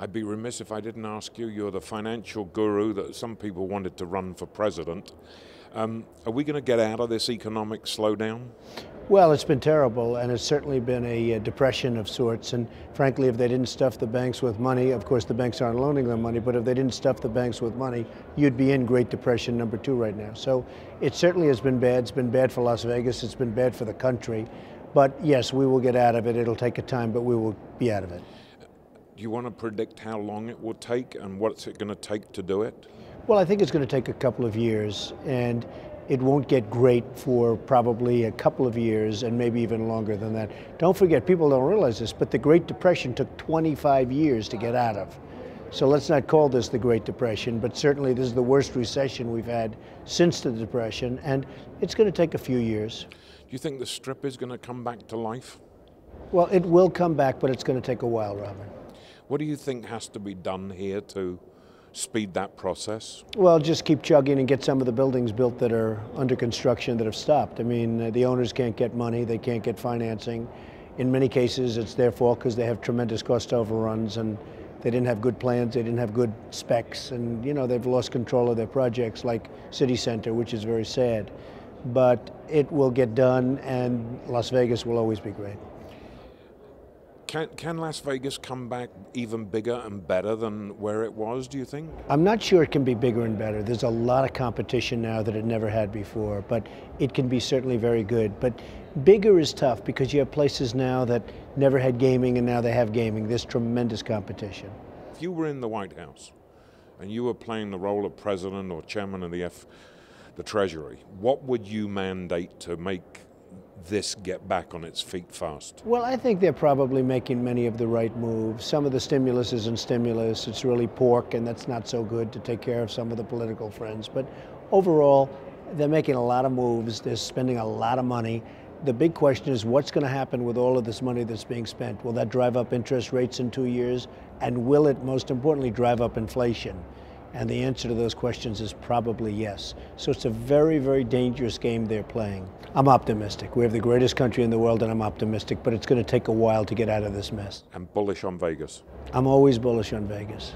I'd be remiss if I didn't ask you. You're the financial guru that some people wanted to run for president. Are we going to get out of this economic slowdown? Well, it's been terrible, and it's certainly been a depression of sorts. And frankly, if they didn't stuff the banks with money, of course the banks aren't loaning them money, but if they didn't stuff the banks with money, you'd be in Great Depression '2 right now. So it certainly has been bad. It's been bad for Las Vegas. It's been bad for the country. But yes, we will get out of it. It'll take a time, but we will be out of it. Do you want to predict how long it will take and what's it going to take to do it? Well, I think it's going to take a couple of years, and it won't get great for probably a couple of years and maybe even longer than that. Don't forget, people don't realize this, but the Great Depression took 25 years to get out of. So let's not call this the Great Depression, but certainly this is the worst recession we've had since the Depression, and it's going to take a few years. Do you think the Strip is going to come back to life? Well, it will come back, but it's going to take a while, Robin. What do you think has to be done here to speed that process? Well, just keep chugging and get some of the buildings built that are under construction that have stopped. I mean, the owners can't get money, they can't get financing. In many cases, it's their fault because they have tremendous cost overruns and they didn't have good plans, they didn't have good specs, and you know, they've lost control of their projects like City Center, which is very sad. But it will get done, and Las Vegas will always be great. Can Las Vegas come back even bigger and better than where it was, do you think? I'm not sure it can be bigger and better. There's a lot of competition now that it never had before, but it can be certainly very good. But bigger is tough because you have places now that never had gaming and now they have gaming. There's tremendous competition. If you were in the White House and you were playing the role of president or chairman of the Treasury, what would you mandate to make this get back on its feet fast? Well, I think they're probably making many of the right moves. Some of the stimulus isn't stimulus, it's really pork, and that's not so good to take care of some of the political friends. But overall, they're making a lot of moves, they're spending a lot of money. The big question is what's going to happen with all of this money that's being spent? Will that drive up interest rates in 2 years? And will it, most importantly, drive up inflation? And the answer to those questions is probably yes. So it's a very, very dangerous game they're playing. I'm optimistic. We have the greatest country in the world, and I'm optimistic, but it's going to take a while to get out of this mess. And bullish on Vegas? I'm always bullish on Vegas.